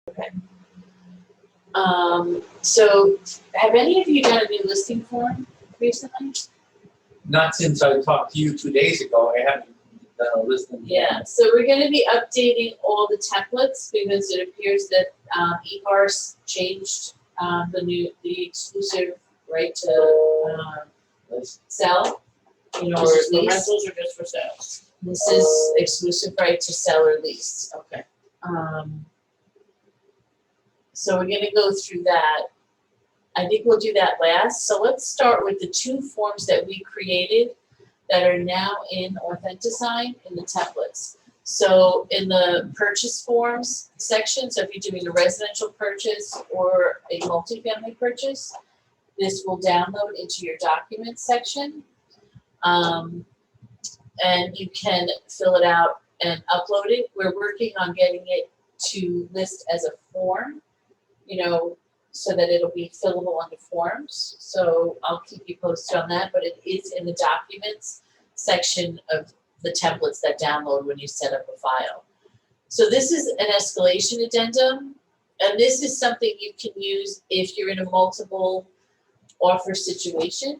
Okay. So have any of you done a new listing form recently? Not since I talked to you 2 days ago, I haven't done a listing. Yeah, so we're gonna be updating all the templates because it appears that eHarse changed the exclusive right to sell, or This is for lease. rentals or just for sales? This is exclusive right to sell or lease. Okay. So we're gonna go through that. I think we'll do that last. So let's start with the two forms that we created that are now in Authentisign in the templates. So in the purchase forms section, so if you're doing a residential purchase or a multifamily purchase, this will download into your documents section. And you can fill it out and upload it. We're working on getting it to list as a form, so that it'll be fillable under forms. So I'll keep you posted on that, but it is in the documents section of the templates that download when you set up a file. So this is an escalation addendum, and this is something you can use if you're in a multiple offer situation.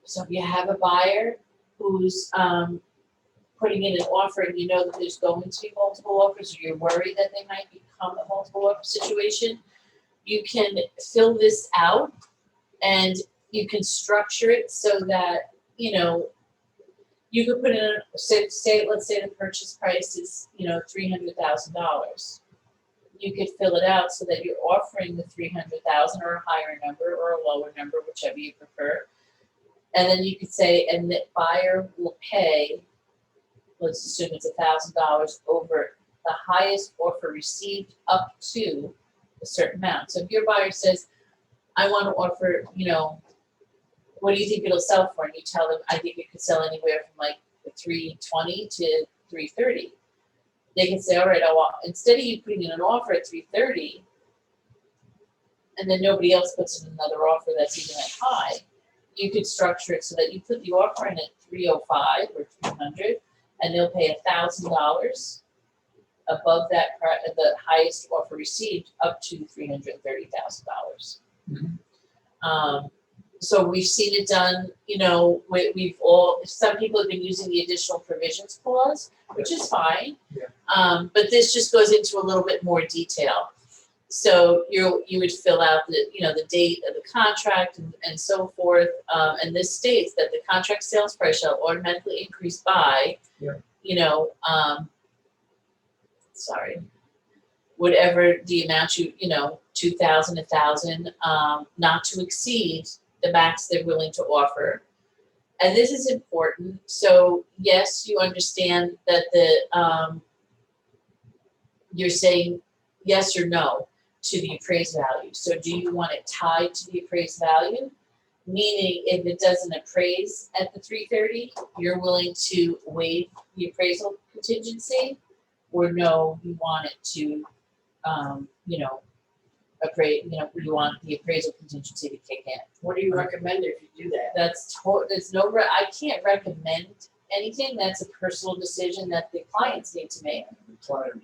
So if you have a buyer who's putting in an offer and you know that there's going to be multiple offers, or you're worried that they might become a multiple offer situation, you can fill this out and you can structure it so that, you could put in, let's say the purchase price is, $300,000. You could fill it out so that you're offering the 300,000 or a higher number or a lower number, whichever you prefer. And then you could say, and the buyer will pay, let's assume it's $1,000 over the highest offer received up to a certain amount. So if your buyer says, I want to offer, what do you think it'll sell for? And you tell them, I think it could sell anywhere from like $320 to $330. They can say, all right, instead of you putting in an offer at $330, and then nobody else puts in another offer that's even that high, you could structure it so that you put the offer in at $305 or $300, and they'll pay $1,000 above that, the highest offer received, up to $330,000. Mhm. So we've seen it done, some people have been using the additional provisions clause, which is fine. Yeah. But this just goes into a little bit more detail. So you would fill out the date of the contract and so forth. And this states that the contract sales price shall automatically increase by, whatever the amount 2,000, 1,000, not to exceed the max they're willing to offer. And this is important. So yes, you understand that you're saying yes or no to the appraised value. So do you want it tied to the appraised value? Meaning if it doesn't appraise at the 330, you're willing to waive the appraisal contingency, or no, you want it to, you want the appraisal contingency to kick in. What do you recommend if you do that? I can't recommend anything. That's a personal decision that the clients need to make.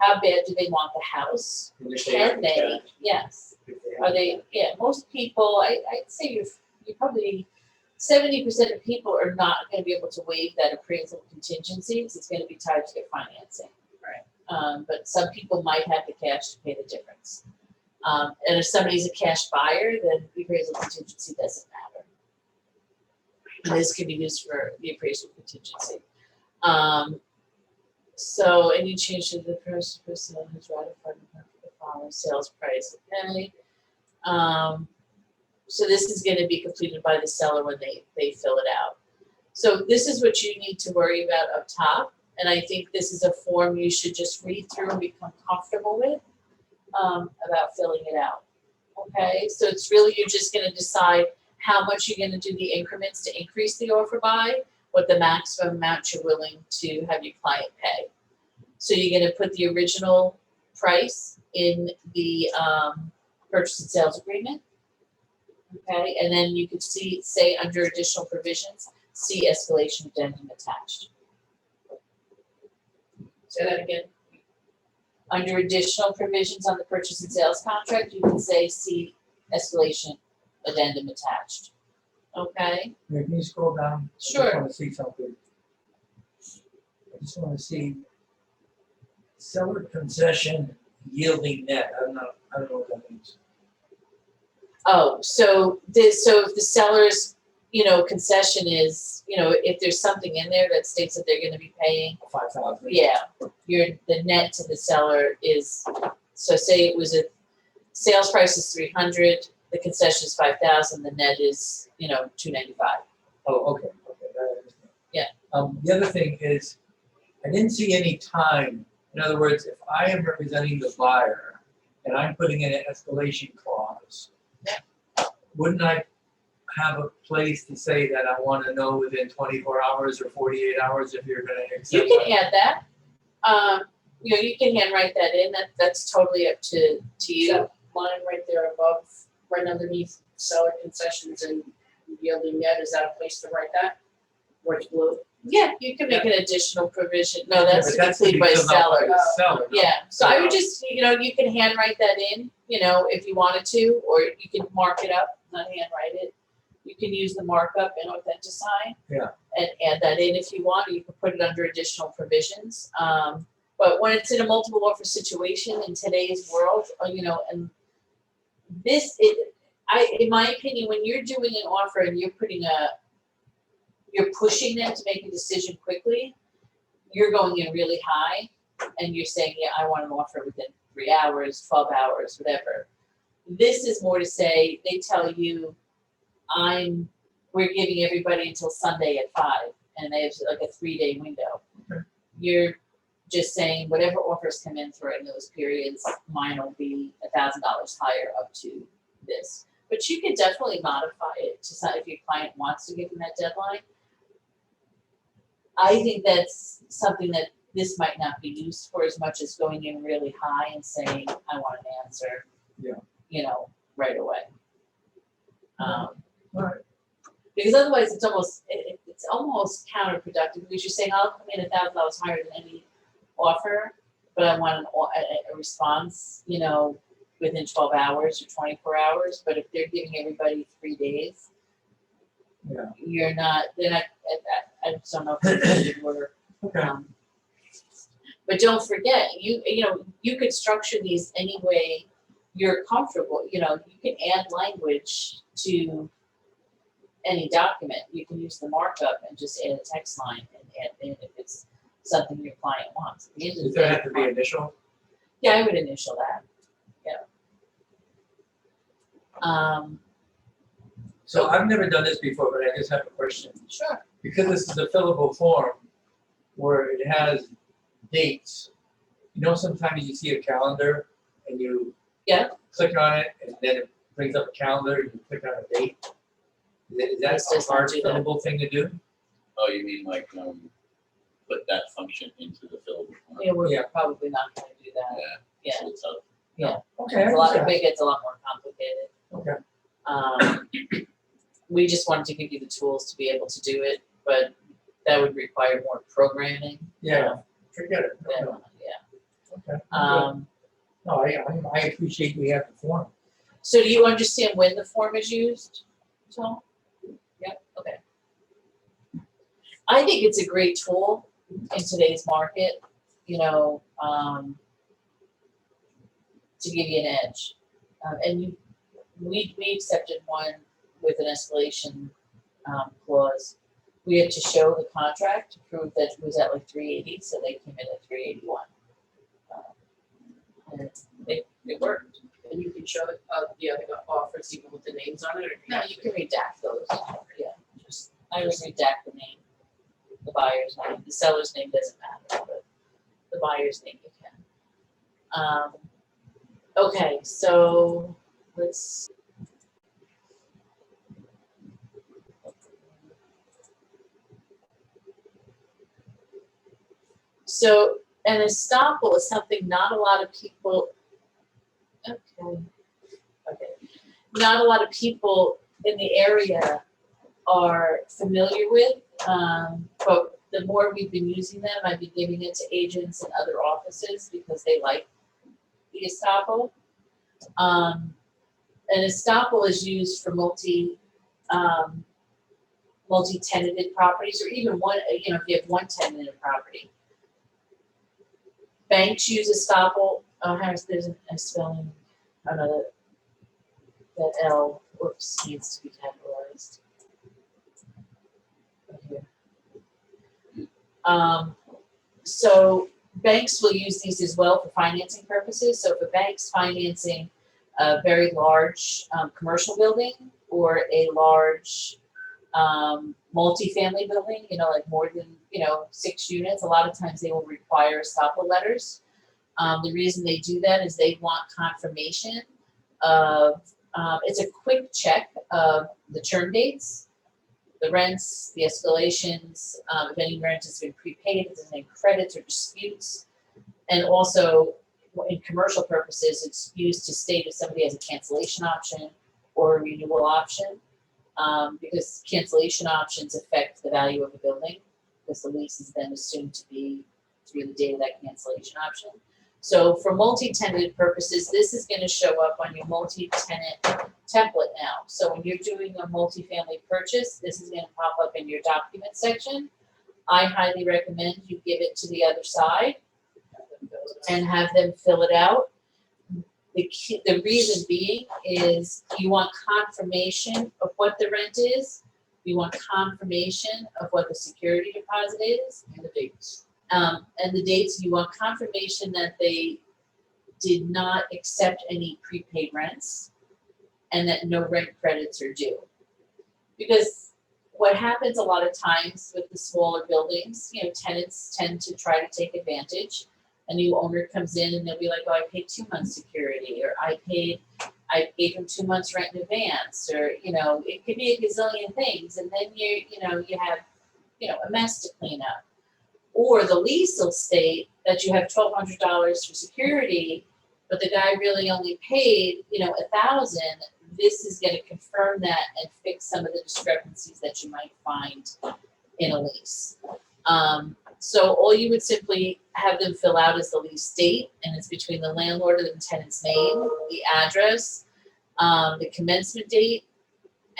How bad do they want the house? Can they? Yes. Are they? Yeah. Most people, I'd say you're probably 70% of people are not going to be able to waive that appraisal contingency because it's going to be tied to their financing. Right. But some people might have the cash to pay the difference. And if somebody's a cash buyer, then the appraisal contingency doesn't matter. And this can be used for the appraisal contingency. So any change to the person who's ratified the following sales price, okay? So this is going to be completed by the seller when they fill it out. So this is what you need to worry about up top. And I think this is a form you should just read through and become comfortable with about filling it out. Okay, so it's really, you're just going to decide how much you're going to do the increments to increase the offer by, what the maximum amount you're willing to have your client pay. So you're going to put the original price in the purchase and sales agreement. Okay, and then you could say under additional provisions, see escalation addendum attached. Say that again. Under additional provisions on the purchase and sales contract, you can say see escalation addendum attached. Okay, Can you scroll down? I Sure. just wanna see something. I just wanna see seller concession yielding net, I don't know what that means. oh, so if the seller's, concession is, if there's something in there that states that they're gonna be paying, 5,000. yeah, the net to the seller is, so say it was a sales price is 300, the concession is 5,000, the net is, 295. Oh, okay, that I understand. Yeah. The other thing is, I didn't see any time. In other words, if I am representing the buyer and I'm putting in an escalation clause, wouldn't I have a place to say that I want to know within 24 hours or 48 hours if you're going to accept? You can add that. You can handwrite that in. That's totally up to you. That line right there above, right underneath seller concessions and yielding net, is that a place to write that? Where it's blue? Yeah, you can make an additional provision. No, that's But to be to be complete by filled out seller. the seller. Yeah, so I would just, you can handwrite that in, if you wanted to, or you can mark it up, not handwrite it. You can use the markup in Authentisign. Yeah. And add that in if you want, or you can put it under additional provisions. But when it's in a multiple offer situation in today's world, and in my opinion, when you're doing an offer and you're pushing them to make a decision quickly, you're going in really high and you're saying, yeah, I want an offer within 3 hours, 12 hours, whatever. This is more to say, they tell you, we're giving everybody until Sunday at 5, and they have like a 3-day window. Okay. You're just saying whatever offers come in during those periods, mine will be $1,000 higher up to this. But you can definitely modify it to if your client wants to give them that deadline. I think that's something that this might not be used for as much as going in really high and saying, I want an answer. Yeah. Right away. All right. Because otherwise it's almost counterproductive, because you're saying, I'll come in $1,000 higher than any offer, but I want a response, within 12 hours or 24 hours. But if they're giving everybody 3 days, Yeah. I just don't know if it would work. Okay. But don't forget, you could structure these any way you're comfortable. You can add language to any document. You can use the markup and just add a text line and add in if it's something your client wants. At the end of the Does that day, have to be initial? Yeah, I would initial that. Yeah. So I've never done this before, but I just have a question. Sure. Because this is a fillable form where it has dates, sometimes you see a calendar and you click on it and then it brings up a calendar and you click on a date. Is that This a does not hard do that. fillable thing to do? Oh, you mean like, put that function into the fillable form? Yeah, we're Yeah. probably not going to do that. Yeah. Yeah. So it's Yeah. Okay. It gets a lot more complicated. Okay. We just wanted to give you the tools to be able to do it, but that would require more programming. Yeah. Forget it. Than, No. yeah. Okay. No, I appreciate we have the form. So do you understand when the form is used, Tom? Yep. Okay. I think it's a great tool in today's market, to give you an edge. And we accepted one with an escalation clause. We had to show the contract to prove that it was at like 380, so they came in at 381. And it worked. And you can show the other offers even with the names on it, or No, you can redact those. Yeah, I would redact the name, the buyer's name. The seller's name doesn't matter, but the buyer's name you can. Okay, so let's. So an estoppel is something not a lot of people. Okay. Not a lot of people in the area are familiar with, but the more we've been using them, I've been giving it to agents and other offices because they like the estoppel. An estoppel is used for multi-tenanted properties, or even one, if you have one tenant in a property. Banks use estoppel, there's a spelling, that L, whoops, needs to be capitalized. Right here. So banks will use these as well for financing purposes. So if a bank's financing a very large commercial building or a large multifamily building, like more than 6 units, a lot of times they will require estoppel letters. The reason they do that is they want confirmation of, it's a quick check of the term dates, the rents, the escalations, if any rent has been prepaid, if there's any credits or disputes. And also, in commercial purposes, it's used to state if somebody has a cancellation option or a renewal option, because cancellation options affect the value of the building, because the lease is then assumed to be through the date of that cancellation option. So for multi-tenanted purposes, this is going to show up on your multi-tenant template now. So when you're doing a multifamily purchase, this is going to pop up in your document section. I highly recommend you give it to the other side and have them fill it out. The reason being is you want confirmation of what the rent is. You want confirmation of what the security deposit is. And the dates. And the dates, you want confirmation that they did not accept any prepaid rents and that no rent credits are due. Because what happens a lot of times with the smaller buildings, tenants tend to try to take advantage. A new owner comes in and they'll be like, oh, I paid 2 months security, or I gave them 2 months rent in advance, or, it could be a gazillion things. And then you have, a mess to clean up. Or the lease will state that you have $1,200 for security, but the guy really only paid, $1,000. This is going to confirm that and fix some of the discrepancies that you might find in a lease. So all you would simply have them fill out is the lease date, and it's between the landlord and the tenant's name, the address, the commencement date,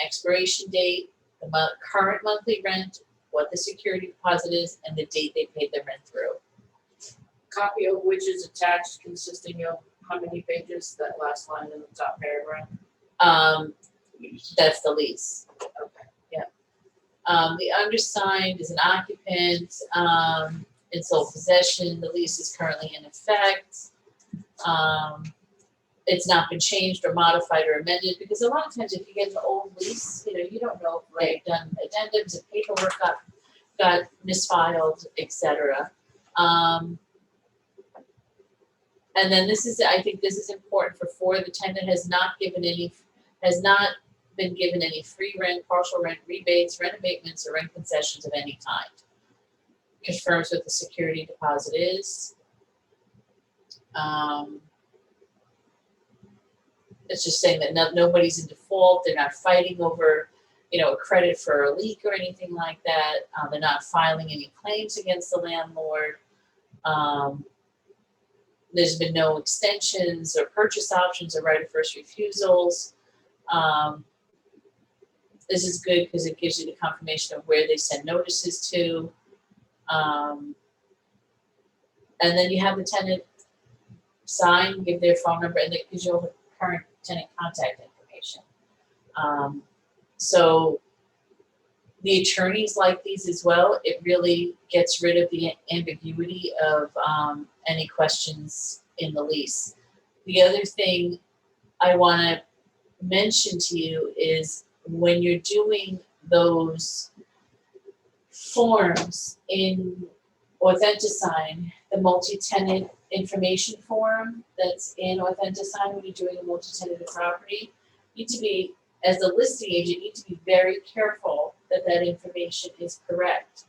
expiration date, the current monthly rent, what the security deposit is, and the date they paid their rent through. Copy of which is attached, consisting of how many pages? That last line in the top paragraph. That's the lease. Okay. The undersigned is an occupant, in sole possession, the lease is currently in effect. It's not been changed or modified or amended, because a lot of times if you get an old lease, you don't know if they've done addendums, if paperwork got misfiled, etc. And then I think this is important for the tenant has not been given any free rent, partial rent, rebates, rent abatements, or rent concessions of any kind. Confirms what the security deposit is. It's just saying that nobody's in default. They're not fighting over, a credit for a leak or anything like that. They're not filing any claims against the landlord. There's been no extensions or purchase options or right of first refusals. This is good because it gives you the confirmation of where they send notices to. And then you have the tenant sign, give their phone number, and it gives you all the current tenant contact information. So the attorneys like these as well. It really gets rid of the ambiguity of any questions in the lease. The other thing I want to mention to you is when you're doing those forms in Authentisign, the multi-tenant information form that's in Authentisign when you're doing a multi-tenanted property, you need to be, as the listing agent, you need to be very careful that that information is correct.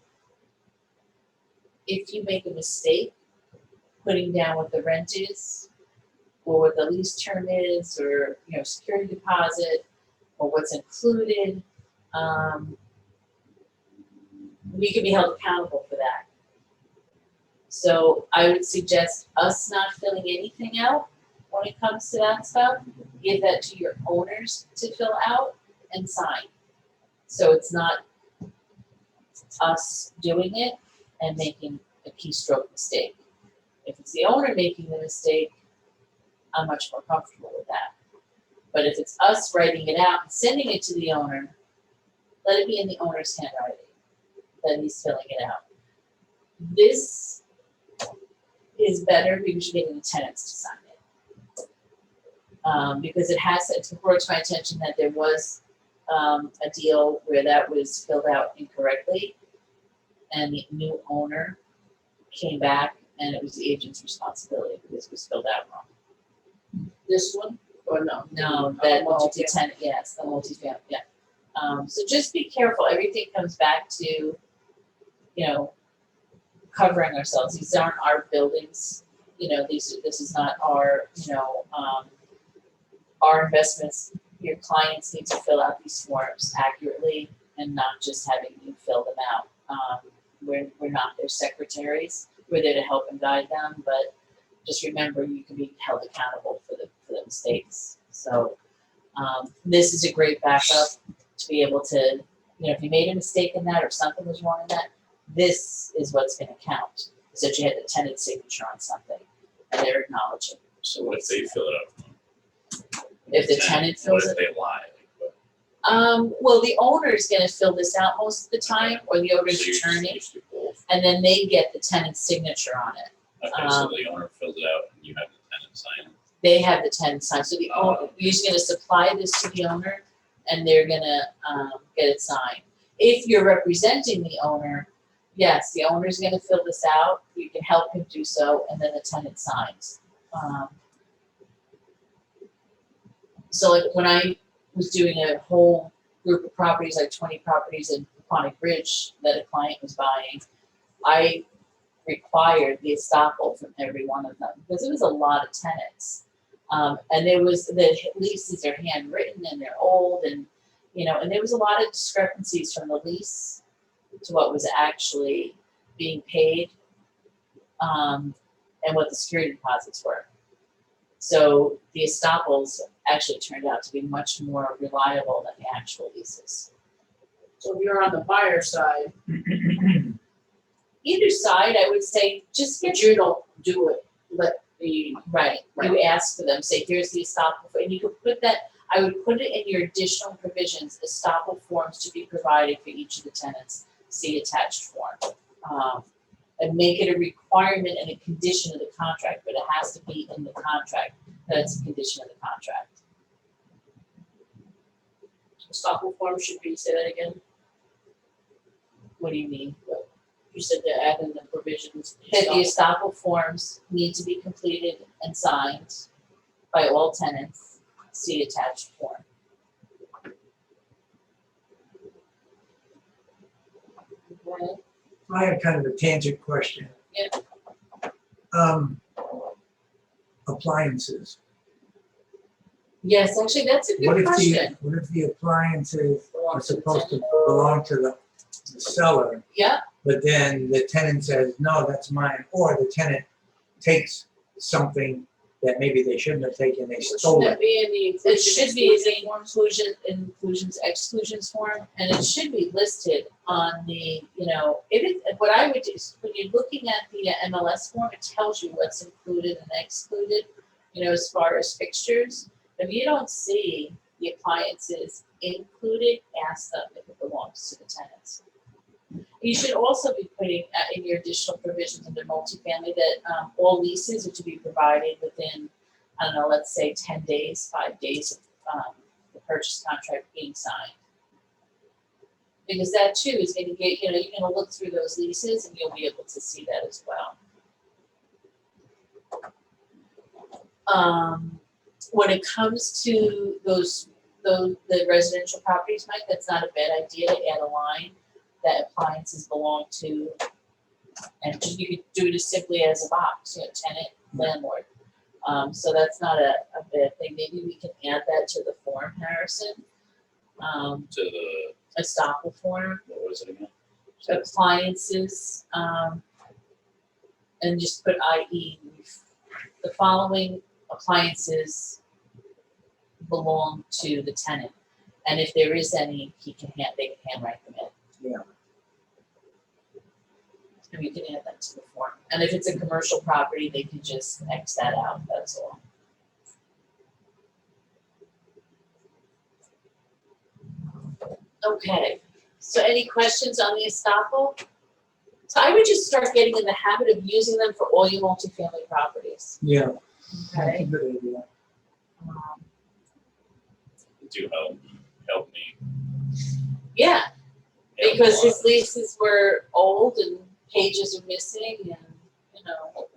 If you make a mistake putting down what the rent is, or what the lease term is, or security deposit, or what's included, we can be held accountable for that. So I would suggest us not filling anything out when it comes to that stuff, give that to your owners to fill out and sign. So it's not us doing it and making a keystroke mistake. If it's the owner making the mistake, I'm much more comfortable with that. But if it's us writing it out and sending it to the owner, let it be in the owner's handwriting that he's filling it out. This is better because you're getting the tenants to sign it. Because it's brought to my attention that there was a deal where that was filled out incorrectly, and the new owner came back, and it was the agent's responsibility because it was filled out wrong. This one, or no? No, that multi-family. multi-tenant, yes, the multi-family, yeah. So just be careful, everything comes back to, covering ourselves. These aren't our buildings, this is not our, our investments. Your clients need to fill out these forms accurately and not just having you fill them out. We're not their secretaries. We're there to help and guide them, but just remember you can be held accountable for the mistakes. So this is a great backup to be able to, if you made a mistake in that or something was wrong in that, this is what's going to count. Is that you had the tenant signature on something and they're acknowledging. So what if they fill it out? If the tenant fills What it. if they lie? Well, the owner is going to fill this out most of the time, or the owner's So you attorney, just do both. and then they get the tenant's signature on it. Okay, so the owner fills it out and you have the tenant sign it. They have the tenant sign. So the owner, you're just going to supply this to the owner, and they're going to get it signed. If you're representing the owner, yes, the owner's going to fill this out. You can help him do so, and then the tenant signs. So like when I was doing a whole group of properties, like 20 properties in Ponic Ridge that a client was buying, I required the estoppel from every one of them because it was a lot of tenants. And there was the leases are handwritten and they're old, and and there was a lot of discrepancies from the lease to what was actually being paid, and what the security deposits were. So the estoppels actually turned out to be much more reliable than the actual leases. So if you're on the buyer side, Either side, I would say, just but get you don't do it, let the, right. You ask for them, say, here's the estoppel, and you could put that. I would put it in your additional provisions, estoppel forms to be provided for each of the tenants. See attached form, and make it a requirement and a condition of the contract, but it has to be in the contract. That's a condition of the contract. estoppel form should be, say that again, What do you mean? you said to add in the provisions. That the estoppel forms need to be completed and signed by all tenants. See attached form. Okay. I have kind of a tangent question. Yeah. Appliances. Yes, actually, that's a What good if question. what if the appliances are Belongs to the supposed to tenant. belong to the seller, Yeah, but then the tenant says, no, that's mine, or the tenant takes something that maybe they shouldn't have taken, they stole Shouldn't it. that be in the it inclusion should be exclusion the form? inclusions, exclusions form, and it should be listed on the, if it, what I would do is, when you're looking at the MLS form, it tells you what's included and excluded, as far as fixtures. If you don't see the appliances included, ask them if it belongs to the tenants. You should also be putting in your additional provisions under multifamily that all leases are to be provided within, I don't know, let's say 10 days, 5 days of the purchase contract being signed. Because that too is going to get, you're going to look through those leases and you'll be able to see that as well. When it comes to the residential properties, Mike, that's not a bad idea to add a line that appliances belong to, and you could do it as simply as a box, tenant, landlord. So that's not a bad thing. Maybe we can add that to the form, Harrison. To the, Estoppel form, what was it again? appliances, and just put i.e. the following appliances belong to the tenant. And if there is any, they can handwrite them in. Yeah. And we can add that to the form. And if it's a commercial property, they can just X that out, that's all. Okay, so any questions on the estoppel? So I would just start getting in the habit of using them for all your multifamily properties. Yeah, that's a Okay. good idea. Do help me. Yeah, Yeah, because a his lot. leases were old and pages are missing and, you know.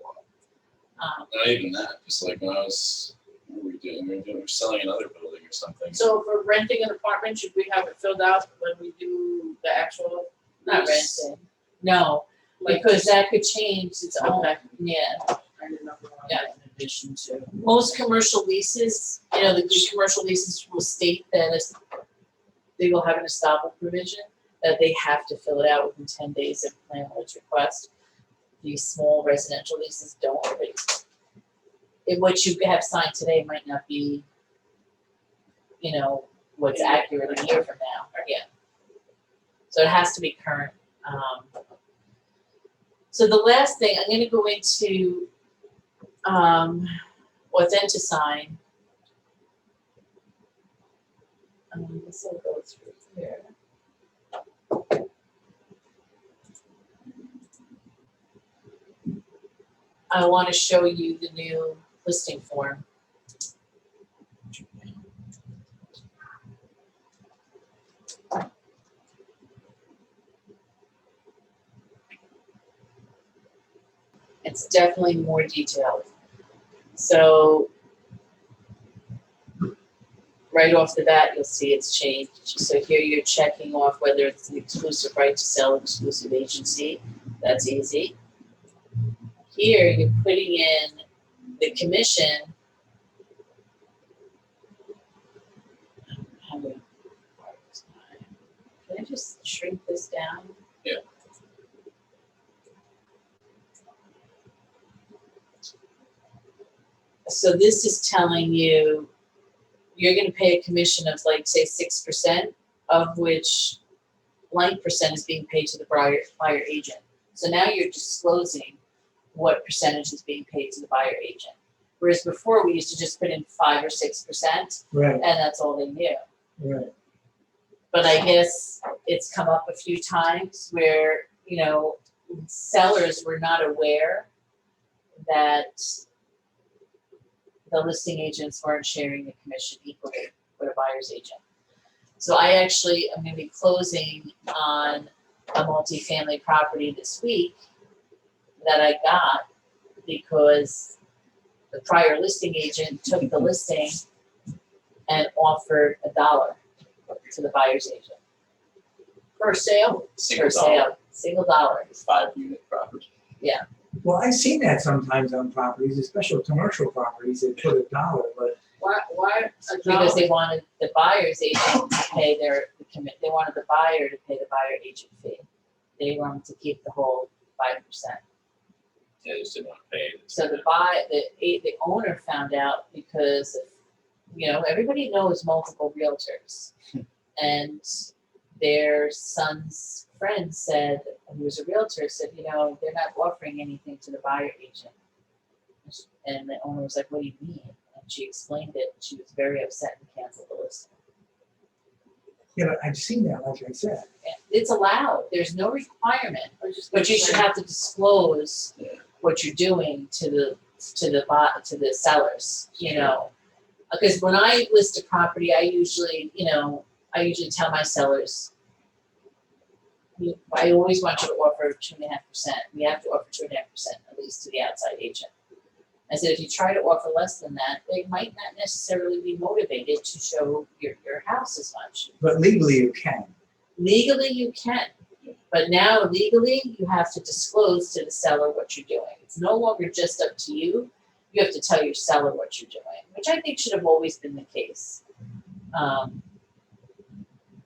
Not even that, just like when I was, what were we doing? We were selling another building or something. So for renting an apartment, should we have it filled out when we do the actual? Not lease? renting, no, Like because just- that could change its own, Okay. yeah. I didn't know if we wanted that in addition to. Most commercial leases, you know, the good commercial leases will state that they will have an estoppel provision, that they have to fill it out within 10 days of landlord's request. These small residential leases don't, but what you have signed today might not be, you know, what's accurate a year from now, yeah. So it has to be current. So the last thing, I'm gonna go into Authentisign. This will go through here. I want to show you the new listing form. It's definitely more detailed. So right off the bat, you'll see it's changed. So here you're checking off whether it's the exclusive right to sell, exclusive agency. That's easy. Here you're putting in the commission. How do Can I just shrink this down? Yeah. So this is telling you you're gonna pay a commission of like, say, 6%, of which blank percent is being paid to the buyer agent. So now you're disclosing what percentage is being paid to the buyer agent. Whereas before, we used to just put in 5 or 6%, Right, and that's all they knew. right. But I guess it's come up a few times where, you know, sellers were not aware that the listing agents weren't sharing the commission equally with a buyer's agent. So I actually am gonna be closing on a multifamily property this week that I got because the prior listing agent took the listing and offered $1 to the buyer's agent. For sale? Single For sale, dollar, single dollar. 5-unit property. Well, I've seen that sometimes on properties, especially commercial properties, they put $1, but Why a Because dollar? they wanted the buyer's agent to pay they wanted the buyer to pay the buyer agent fee. They wanted to keep the whole 5%. Yeah, they just didn't want to pay it. So the owner found out because of, you know, everybody knows multiple realtors. And their son's friend said, who was a realtor, said, you know, they're not offering anything to the buyer agent. And the owner was like, what do you mean? And she explained it, and she was very upset and canceled the listing. yeah, but I've seen that, like I said. It's allowed, there's no requirement, Or just but you should have to disclose Yeah. what you're doing to the sellers, you know. Because when I list a property, I usually tell my sellers, I always want you to offer 2.5%. We have to offer 2.5% at least to the outside agent. I said, if you try to offer less than that, they might not necessarily be motivated to show your house as much. But legally you can. Legally, you can, but now legally, you have to disclose to the seller what you're doing. It's no longer just up to you. You have to tell your seller what you're doing, which I think should have always been the case.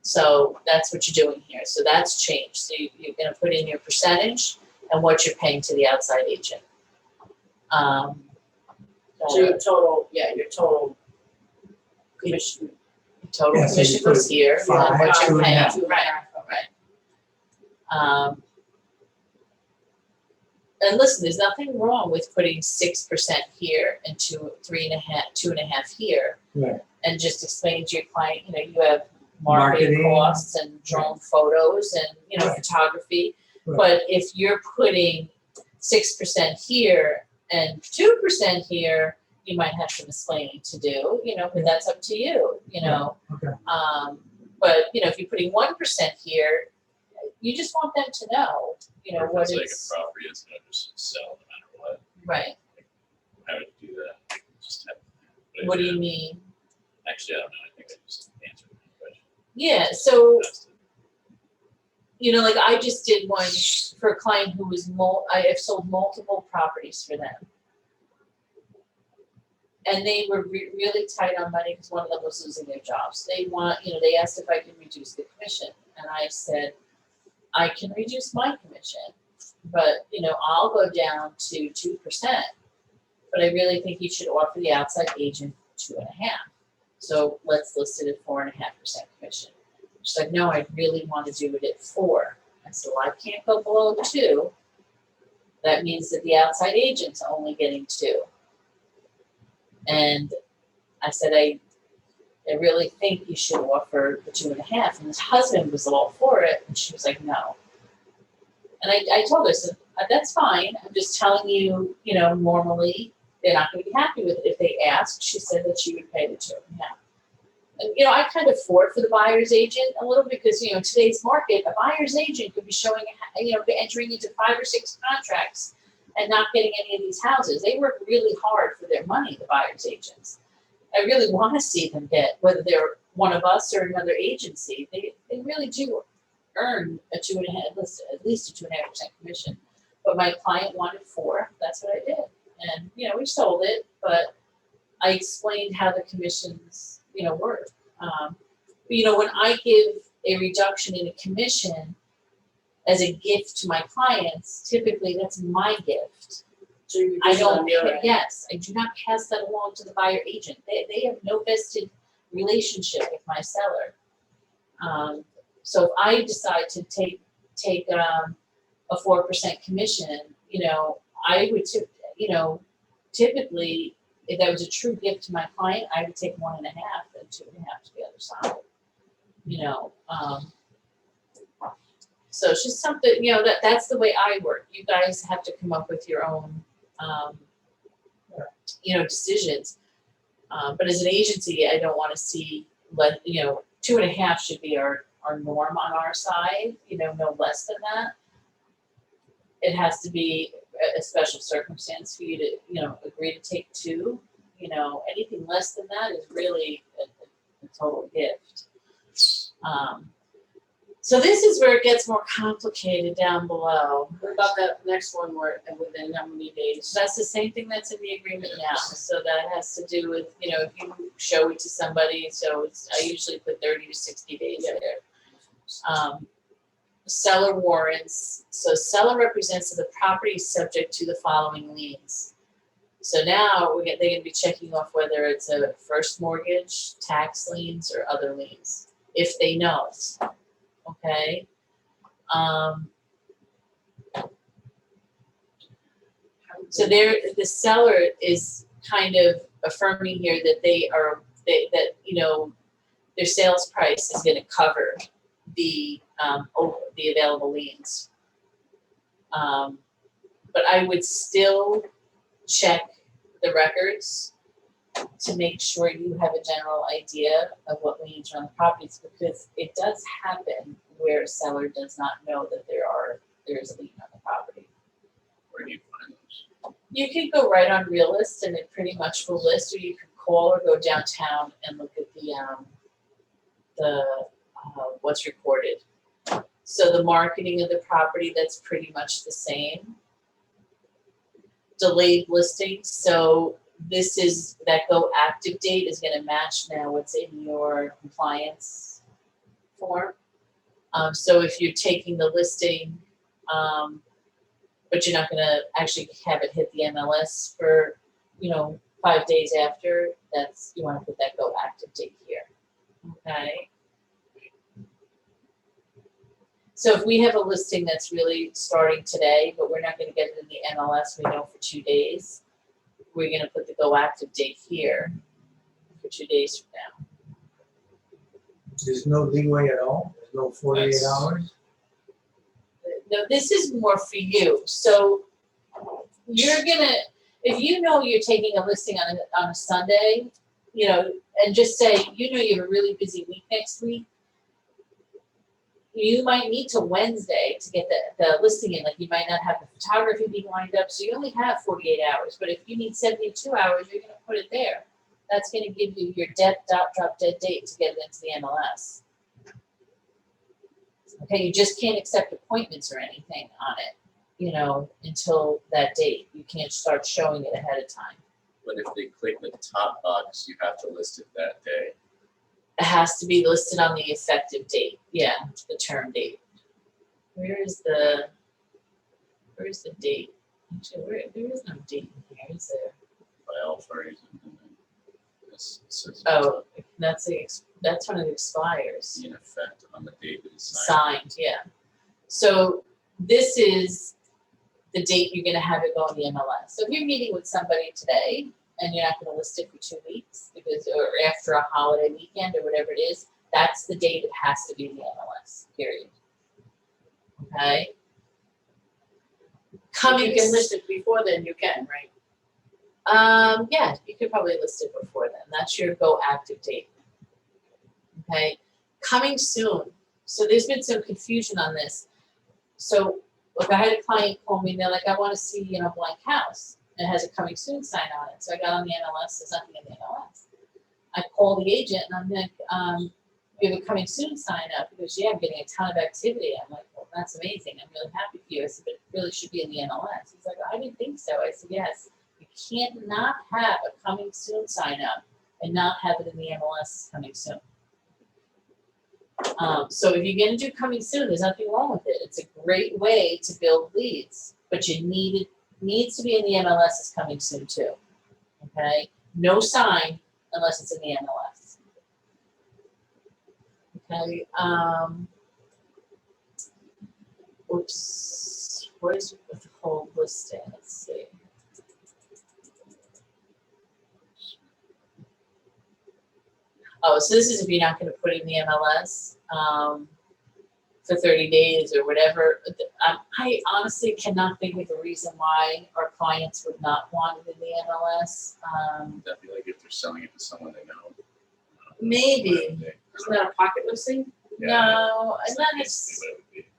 So that's what you're doing here. So that's changed. So you're gonna put in your percentage and what you're paying to the outside agent. So your total, your total commission. Total Yeah, so you commission put goes here, and five, what two you're and a paying, half. right. And listen, there's nothing wrong with putting 6% here and 2.5 here. Right. And just explain to your client, you have marketing Marketing. costs and drone photos and, Right. photography. Right. But if you're putting 6% here and 2% here, you might have some explaining to do, but that's up to you, Okay. But, if you're putting 1% here, you just want them to know, Or if what it's like it's, a property that's gonna just sell no matter what, right. how would you do that? Just have. but What do yeah, you mean? Actually, I don't know, I think I just answered that question. Yeah, so, That's like I just did one for a client who was I have sold multiple properties for them. And they were really tight on money because one of them was losing their jobs. They asked if I could reduce the commission. And I said, I can reduce my commission, but, I'll go down to 2%. But I really think you should offer the outside agent 2.5. So let's list it at 4.5% commission. She's like, no, I really want to do it at 4. I said, well, I can't go below 2. That means that the outside agent's only getting 2. And I said, I really think you should offer the 2.5. And his husband was all for it. And she was like, no. And I told her, I said, that's fine. I'm just telling you, normally they're not going to be happy with it. If they asked, she said that she would pay the 2.5. And, I kind of fought for the buyer's agent a little because, in today's market, a buyer's agent could be showing, entering into 5 or 6 contracts and not getting any of these houses. They work really hard for their money, the buyer's agents. I really want to see them get, whether they're one of us or another agency, they really do earn a 2.5, at least a 2.5% commission. But my client wanted 4, that's what I did. And, we sold it, but I explained how the commissions, work. But, when I give a reduction in a commission as a gift to my clients, typically that's my gift. So you I reduce it on don't, your end. yes, I do not pass that along to the buyer agent. They have no vested relationship with my seller. So if I decide to take a 4% commission, I would typically, if that was a true gift to my client, I would take 1.5 and 2.5 to the other side. So it's just something, that's the way I work. You guys have to come up with your own, decisions. But as an agency, I don't want to see 2.5 should be our norm on our side, no less than that. It has to be a special circumstance for you to, agree to take 2. Anything less than that is really a total gift. So this is where it gets more complicated down below. What about that next one where within how many days? So that's the same thing that's in the agreement now. So that has to do with, if you show it to somebody, so I usually put 30 to 60 days there. Seller warrants. So seller represents that the property is subject to the following liens. So now they're going to be checking off whether it's a first mortgage, tax liens, or other liens, if they know. Okay. So the seller is kind of affirming here that their sales price is going to cover the available liens. But I would still check the records to make sure you have a general idea of what liens are on the properties, because it does happen where a seller does not know that there is a lien on the property. Where do you find those? You can go right on Realist and it pretty much will list, or you can call or go downtown and look at the what's recorded. So the marketing of the property, that's pretty much the same. Delayed listings, so this is that go active date is going to match now what's in your compliance form. So if you're taking the listing, but you're not going to actually have it hit the MLS for 5 days after, you wanna put that go active date here, okay? So if we have a listing that's really starting today, but we're not gonna get it in the MLS, we know for 2 days, we're gonna put the go active date here for 2 days from now. There's no leeway at all? There's no 48 That's- hours? No, this is more for you, so you're gonna, if you know you're taking a listing on a Sunday, you know, and just say, you know you have a really busy week next week, you might need till Wednesday to get the listing in, like you might not have the photography being lined up, so you only have 48 hours, but if you need 72 hours, you're gonna put it there. That's gonna give you your drop dead date to get it into the MLS. Okay, you just can't accept appointments or anything on it, you know, until that date. You can't start showing it ahead of time. But if they click the top box, you have to list it that day. It has to be listed on the effective date, yeah, the term date. Where's the date? Actually, there is no date in here, is there? By all phrase. This says Oh, that's when it expires. in effect on the date it is signed. Signed, yeah. So this is the date you're gonna have it go in the MLS. So if you're meeting with somebody today and you're not gonna list it for 2 weeks or after a holiday weekend or whatever it is, that's the date it has to be in the MLS, period. Okay? If you can list it before then, you can, right? Yeah, you could probably list it before then. That's your go active date. Okay, coming soon. So there's been some confusion on this. So look, I had a client call me and they're like, I want to see, you know, blank house. It has a coming soon sign on it. So I got on the MLS, there's nothing in the MLS. I call the agent and I'm like, we have a coming soon sign up. He goes, yeah, I'm getting a ton of activity. I'm like, well, that's amazing. I'm really happy for you. I said, but it really should be in the MLS. He's like, I didn't think so. I said, yes. You can't not have a coming soon sign up and not have it in the MLS coming soon. So if you're gonna do coming soon, there's nothing wrong with it. It's a great way to build leads, but it needs to be in the MLS as coming soon too. Okay, no sign unless it's in the MLS. Okay. Oops. Where's the whole listing? Let's see. Oh, so this is if you're not gonna put it in the MLS, for 30 days or whatever. I honestly cannot think of a reason why our clients would not want it in the MLS. That'd be like if they're selling it to someone they know. Maybe. Isn't that a pocket listing? No, That's not basically what it would be.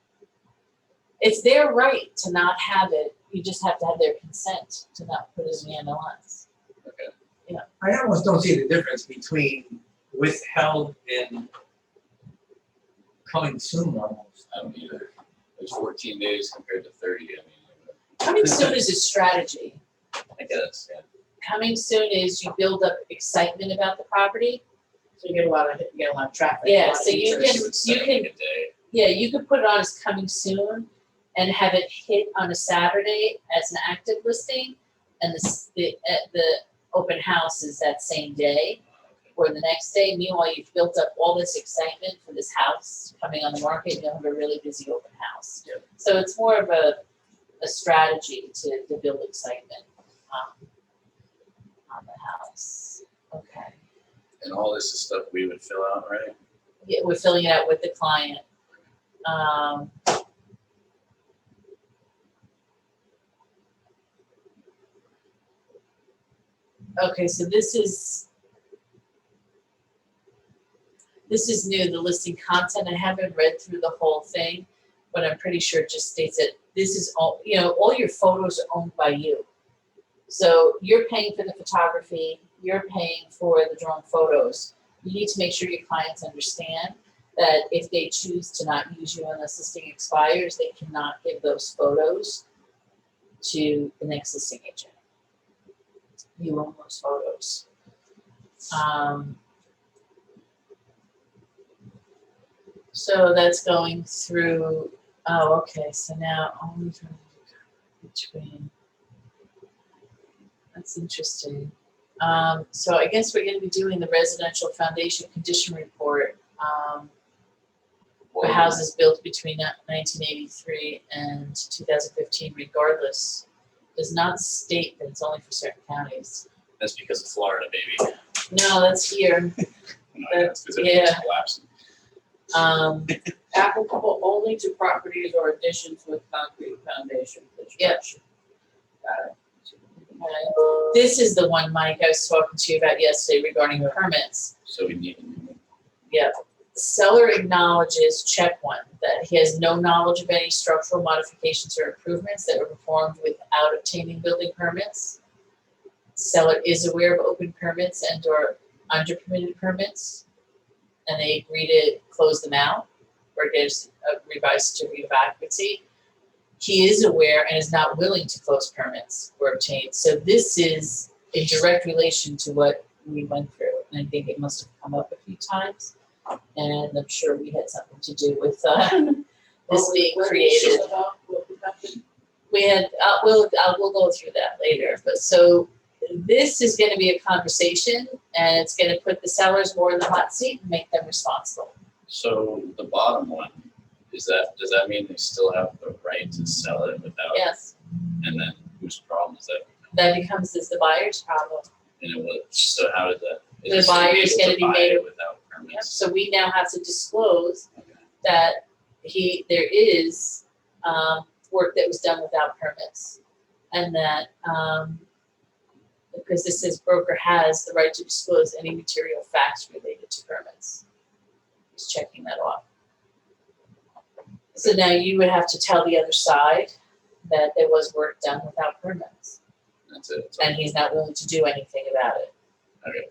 it's their right to not have it. You just have to have their consent to not put it in the MLS. Okay. I almost don't see the difference between withheld and coming soon almost. I don't either. There's 14 days compared to 30. I mean, Coming soon is a strategy. I guess, yeah. Coming soon is you build up excitement about the property. So you get a lot of traffic. a Yeah, lot of so you interest. can- would set can- like a day. Yeah, you could put it on as coming soon and have it hit on a Saturday as an active listing, and the open house is that same day or the next day. Meanwhile, you've built up all this excitement for this house coming on the market, and you'll have a really busy open house. Yep. So it's more of a strategy to build excitement on the house. Okay. And all this is stuff we would fill out, right? Yeah, we're filling it out with the client. Okay, so this is new, the listing content. I haven't read through the whole thing, but I'm pretty sure it just states that this is all, you know, all your photos are owned by you. So you're paying for the photography, you're paying for the drone photos. You need to make sure your clients understand that if they choose to not use you when this listing expires, they cannot give those photos to the next listing agent. You own those photos. So that's going through, oh, okay, so now only between, that's interesting. So I guess we're gonna be doing the residential foundation condition report, for houses built between 1983 and 2015 regardless. Does not state that it's only for certain counties. That's because of Florida, baby. No, that's here. No, that's because Yeah. it's collapsing. Applicable only to properties or additions with concrete foundation construction. Got it. Okay. This is the one, Mike, I was talking to you about yesterday regarding permits. So we need a new one. Yeah. Seller acknowledges, check one, that he has no knowledge of any structural modifications or improvements that were performed without obtaining building permits. Seller is aware of open permits and or under permitted permits, and they agree to close them out or get a revised certificate of occupancy. He is aware and is not willing to close permits or obtain. So this is in direct relation to what we went through, and I think it must have come up a few times. And I'm sure we had something to do with this being created. We had, we'll go through that later, but so this is gonna be a conversation, and it's gonna put the sellers more in the hot seat and make them responsible. So the bottom one, does that mean they still have the right to sell it without? Yes, And then whose problem is that? that becomes the buyer's problem. And it was, so how did that? The is he buyer's able gonna to be buy made- it without permits? So we now have to disclose Okay. that there is, work that was done without permits. And that, because this says broker has the right to disclose any material facts related to permits. Just checking that off. So now you would have to tell the other side that there was work done without permits, That's it. and he's not willing to do anything about it. Okay.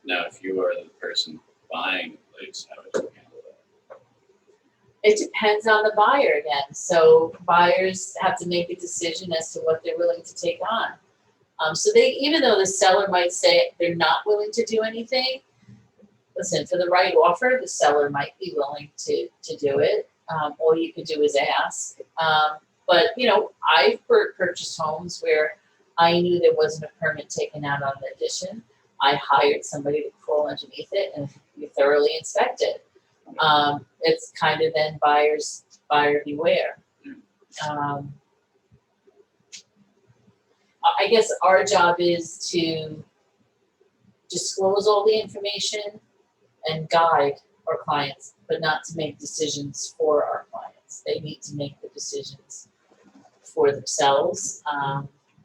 Now, if you are the person buying the place, how would you handle that? it depends on the buyer again, so buyers have to make a decision as to what they're willing to take on. So even though the seller might say they're not willing to do anything, listen, for the right offer, the seller might be willing to do it. All you could do is ask. But, I've purchased homes where I knew there wasn't a permit taken out on the addition. I hired somebody to crawl underneath it and we thoroughly inspect it. It's kind of then buyer beware. I guess our job is to disclose all the information and guide our clients, but not to make decisions for our clients. They need to make the decisions for themselves.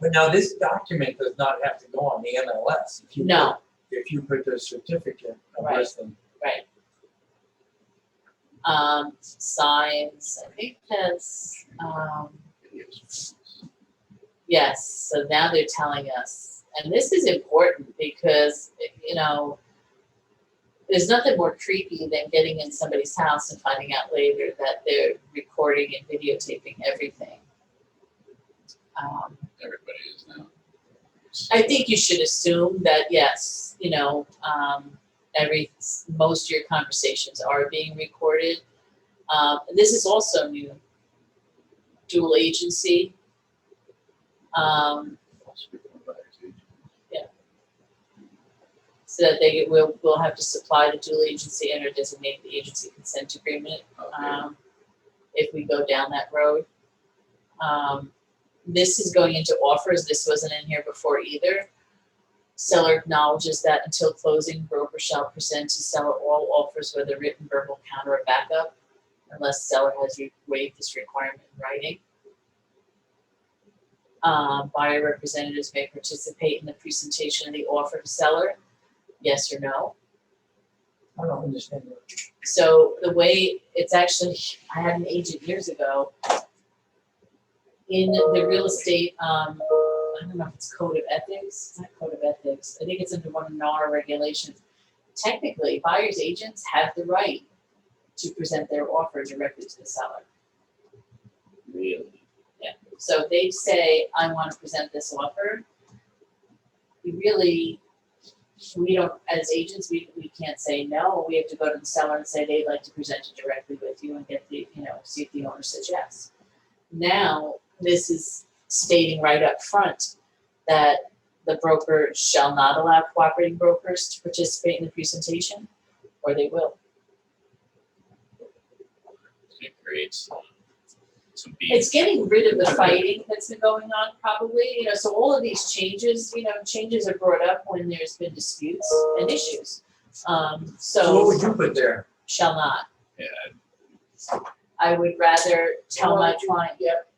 But now this document does not have to go on the MLS. If you No. If you put the certificate of Right. listing. Right. Signs, I think that's, yes, so now they're telling us, and this is important because, there's nothing more creepy than getting in somebody's house and finding out later that they're recording and videotaping everything. Everybody is now. I think you should assume that, yes, most of your conversations are being recorded. This is also new. Dual agency. So that they will have to supply the dual agency and or designate the agency consent agreement, if we go down that road. This is going into offers. This wasn't in here before either. Seller acknowledges that until closing, broker shall present to seller all offers, whether written, verbal, counter, or backup, unless seller has waived this requirement in writing. Buyer representatives may participate in the presentation of the offer to seller, yes or no. I don't understand that. So the way it's actually, I had an agent years ago in the real estate, I don't know if it's code of ethics, it's not code of ethics, I think it's under one of our regulations. Technically, buyer's agents have the right to present their offer directly to the seller. Really? So if they say, I want to present this offer, we don't, as agents, we can't say no. We have to go to the seller and say they'd like to present it directly with you and get the, see if the owner says yes. Now, this is stating right up front, that the broker shall not allow cooperating brokers to participate in the presentation, or they will. It creates some beef. It's getting rid of the fighting that's been going on probably, so all of these changes, changes are brought up when there's been disputes and issues. So what So would you put there? shall not. Yeah, I would rather tell my client, Yep.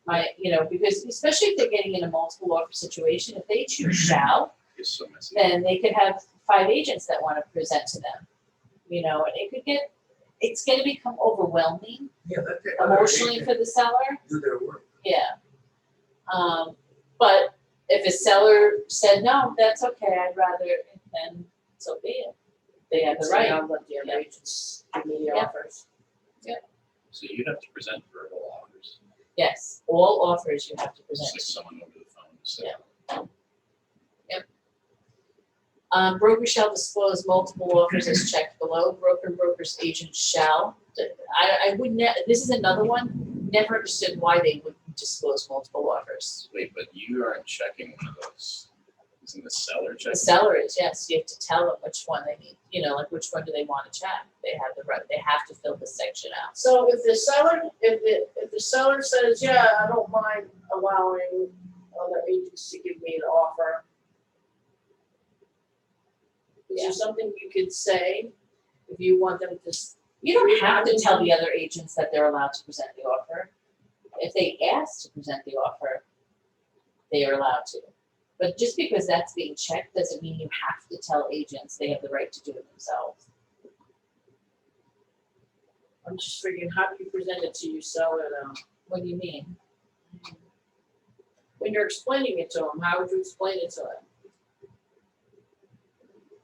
because especially if they're getting in a multiple offer situation, if they choose shall, it's so messy. then they could have 5 agents that want to present to them. And it's gonna become overwhelming Yeah, let the other emotionally agent for the seller. do their work. Yeah. But if a seller said, no, that's okay, I'd rather, then so be it. They have the So right. now let the other Yeah. agents give me the Yeah. offers. So you'd have to present verbal offers, Yes, all offers you have to just present. like someone over the phone said. Yeah. Broker shall disclose multiple offers as checked below. Broker's agent shall. I would this is another one, never understood why they would disclose multiple offers. Wait, but you aren't checking one of those. Isn't the seller The checking? seller is, yes, you have to tell them which one they need, like which one do they want to check. They have the right, they have to fill this section out. So if the seller says, yeah, I don't mind allowing other agents to give me an offer, is there something you could say if you want them to? You don't have to tell the other agents that they're allowed to present the offer. If they ask to present the offer, they are allowed to. But just because that's being checked doesn't mean you have to tell agents they have the right to do it themselves. I'm just figuring, how do you present it to your seller now? What do you mean? When you're explaining it to them, how would you explain it to them?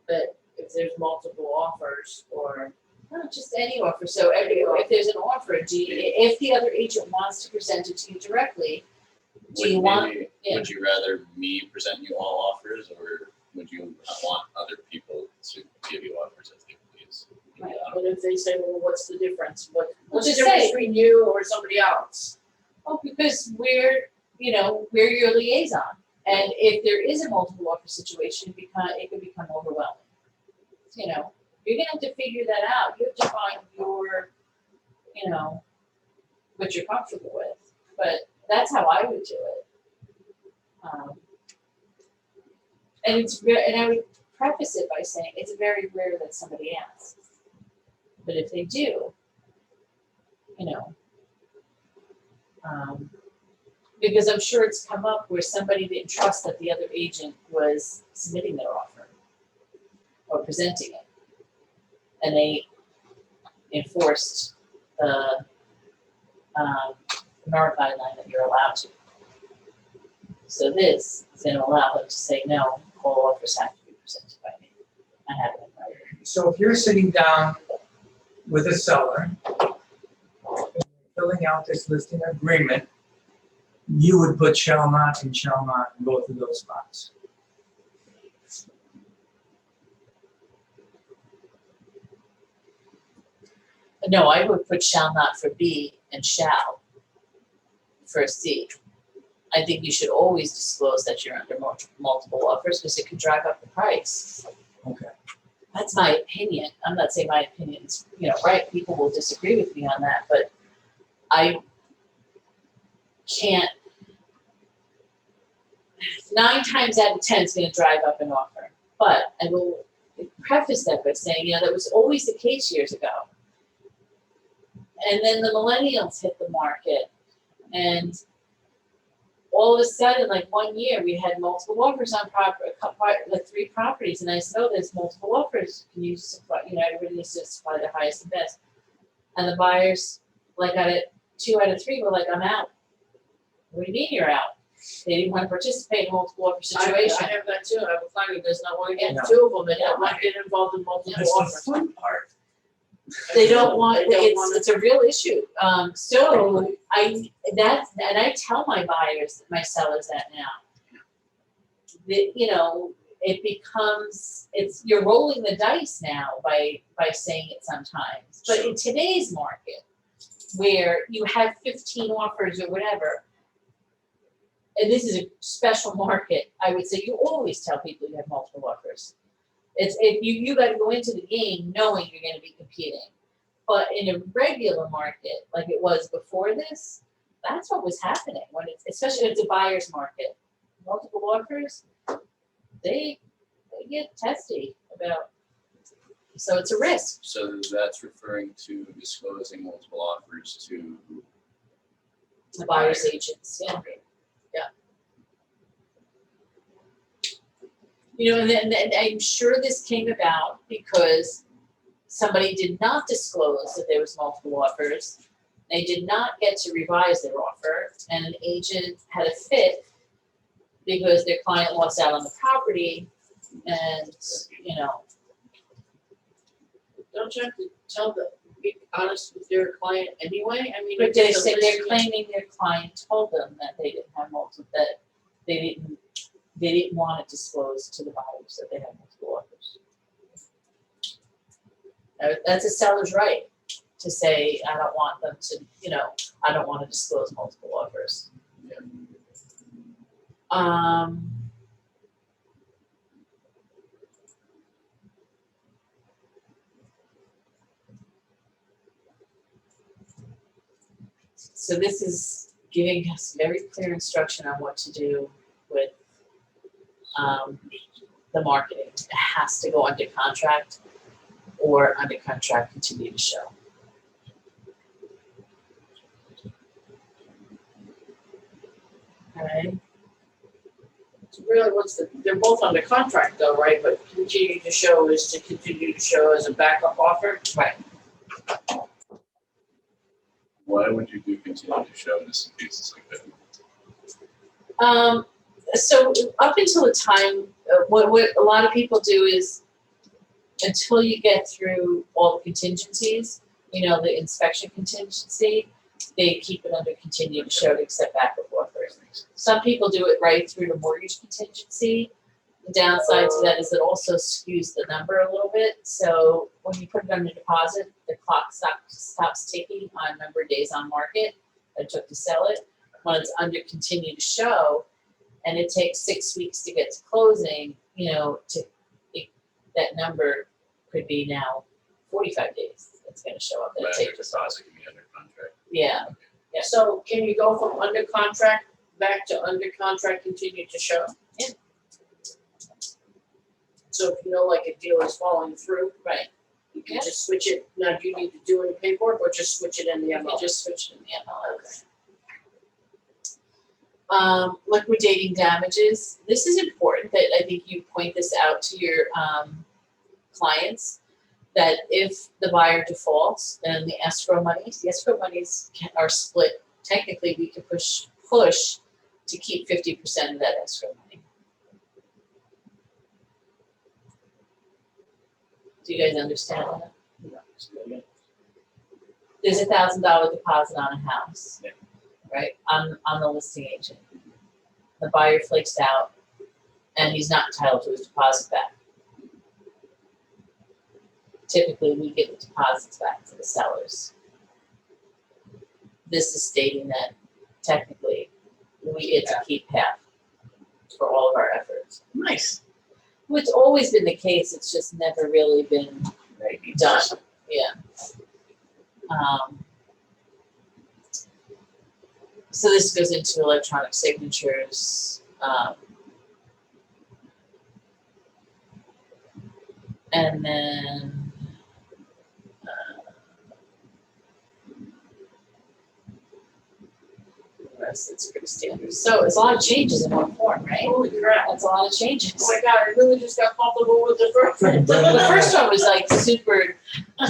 That if there's multiple offers or. No, just any offer. So if there's an offer, if the other agent wants to present it to you directly, do you want? Yeah. Would you rather me present you all offers, or would you want other people to give you offers as they please? Right. But if they say, well, what's the difference? What's the just difference say- between you or somebody else? Oh, because we're your liaison. And if there is a multiple offer situation, it can become overwhelming. You're gonna have to figure that out. You have to find what you're comfortable with. But that's how I would do it. And I would preface it by saying it's very rare that somebody asks. But if they do, because I'm sure it's come up where somebody didn't trust that the other agent was submitting their offer or presenting it. And they enforced the NAR guideline that you're allowed to. So this is going to allow them to say, no, all offers have to be presented by me. I have it in writing. So if you're sitting down with a seller, filling out this listing agreement, you would put shall not and shall not in both of those spots. No, I would put shall not for B and shall for C. I think you should always disclose that you're under multiple offers because it could drive up the price. Okay. That's my opinion. I'm not saying my opinion's, right. People will disagree with me on that, but I can't. 9 times out of 10 is going to drive up an offer. But I will preface that by saying, that was always the case years ago. And then the millennials hit the market, and all of a sudden, like 1 year, we had multiple offers on like 3 properties, and I said, "Oh, there's multiple offers. Can you supply? Everybody needs to supply the highest and best." And the buyers, like, got it 2 out of 3 were like, "I'm out." What do you mean you're out? They didn't want to participate in multiple offer situation. I have that too. I have a client who does not want to get Yeah. 2 of them, and don't want to get involved in multiple That's the offers. fun part. They don't want, They don't want it's a real issue. So I tell my buyers, my sellers that now. That, it becomes, you're rolling the dice now by saying it sometimes. But in today's market, where you have 15 offers or whatever, and this is a special market, I would say you always tell people you have multiple offers. It's, if you gotta go into the game knowing you're gonna be competing. But in a regular market, like it was before this, that's what was happening, when it's, especially if it's a buyer's market. Multiple offers, they get testy about, so it's a risk. So that's referring to disclosing multiple offers to. The buyer's agents, yeah. Okay. You know, and I'm sure this came about because somebody did not disclose that there was multiple offers. They did not get to revise their offer, and an agent had a fit because their client lost out on the property, and, you know, Don't you have to tell be honest with your client anyway? I mean, but if they it's a say they're listing- claiming their client told them that they didn't have multiple, that they didn't want to disclose to the buyers that they had multiple offers. That's a seller's right to say, I don't want them to, you know, I don't want to disclose multiple offers. Yeah. So this is giving us very clear instruction on what to do with the marketing. It has to go under contract or under contract continue to show. Alright, So really, they're both under contract though, right? But continue to show is to continue to show as a backup offer. right. Why would you do continue to show this in cases like that? So up until the time, what a lot of people do is, until you get through all the contingencies, you know, the inspection contingency, they keep it under continue to show to accept backup offers. Some people do it right through the mortgage contingency. The downside to that is it also skews the number a little bit. So when you put it under deposit, the clock stops ticking on number of days on market that it took to sell it. When it's under continue to show, and it takes 6 weeks to get to closing, you know, that number could be now 45 days. It's going to show up. That But it under takes. deposit can be under contract. Yeah. Yeah. So can you go from under contract back to under contract, continue to show? Yeah. So if you know like a deal is falling through, Right. you can Yeah. just switch it. Now, do you need to do any paperwork or just switch it in the You ML? can just switch it in the MLS. Liquidating damages. This is important that I think you point this out to your clients, that if the buyer defaults and the escrow monies are split. Technically, we could push to keep 50% of that escrow money. Do you guys understand that? There's $1,000 deposit on a house, Yeah. right, on the listing agent. The buyer flakes out and he's not entitled to his deposit back. Typically, we give the deposits back to the sellers. This is stating that technically we get to keep half for all of our efforts. Nice. Which always been the case, it's just never really been done, yeah. So this goes into electronic signatures, and then, the rest, it's pretty standard. So it's a lot of changes in one form, right? Holy crap. That's a lot of changes. Oh my God, I really just got comfortable with the first one. The first one was like super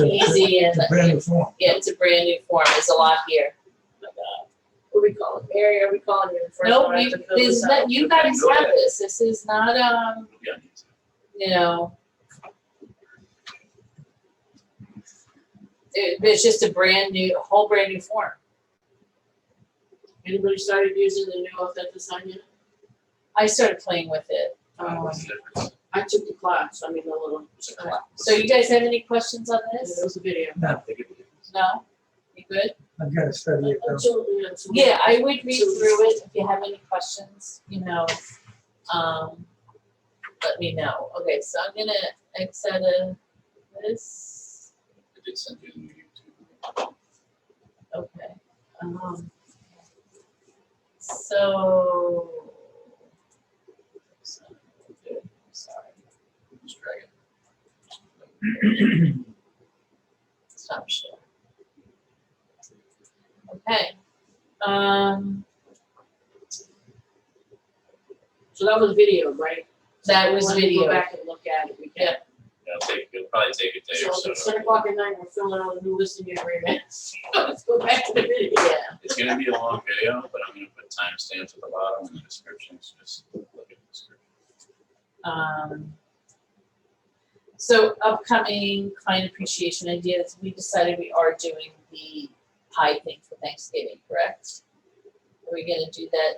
easy and, It's a brand new form. yeah, it's a brand new form, there's a lot here. Oh my God. What are we calling? Mary, are we calling you the first Nope, one? I have to fill this out. you guys have this is not, Yeah. you know. It's just a whole brand new form. Anybody started using the new Authentisign yet? I started playing with it. What's the difference? I took the class, I mean, the little, So you guys have any questions on it this? was a video. Not No? You good? I've got to study it though. Absolutely, absolutely. Yeah, I would read through it. If you have any questions, let me know. Okay, so I'm gonna exit this. I did send you the new YouTube. Okay. So. Sorry, Just drag it. stop share. Okay. So that was video, right? That was When we video. Go back and look at it, we can. It'll probably take a day So or if so. it's 10 o'clock at night, we're filling out a new listing agreement. Let's go back to the video. Yeah. It's gonna be a long video, but I'm gonna put timestamps at the bottom and the descriptions, just look at the description. So upcoming client appreciation ideas, we decided we are doing the pie thing for Thanksgiving, correct? Are we gonna do that?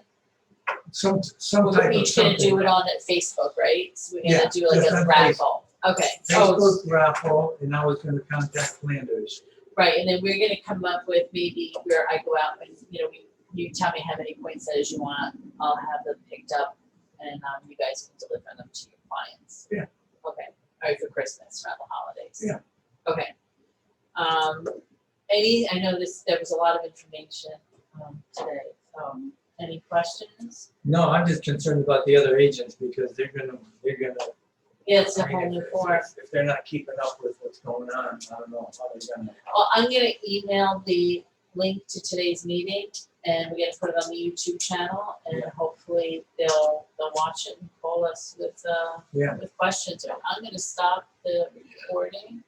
Some We're type of each gonna do something. it on Facebook, right? So we're Yeah, gonna do like just a on raffle. Okay. Oh, Facebook raffle, and I was gonna contact Flanders. right, and then we're gonna come up with maybe where I go out and, you tell me how many poinsettias you want, I'll have them picked up and, you guys can deliver them to your clients. Yeah. Okay, all right, for Christmas, around the holidays. Yeah. Okay. I know there was a lot of information, today, any questions? No, I'm just concerned about the other agents because they're gonna. Yeah, it's a I mean, whole new if- form. If they're not keeping up with what's going on, I don't know how they're gonna. Well, I'm gonna email the link to today's meeting and we're gonna put it on the YouTube channel and Yeah. hopefully they'll watch it and call us with Yeah. with questions. I'm gonna stop the recording.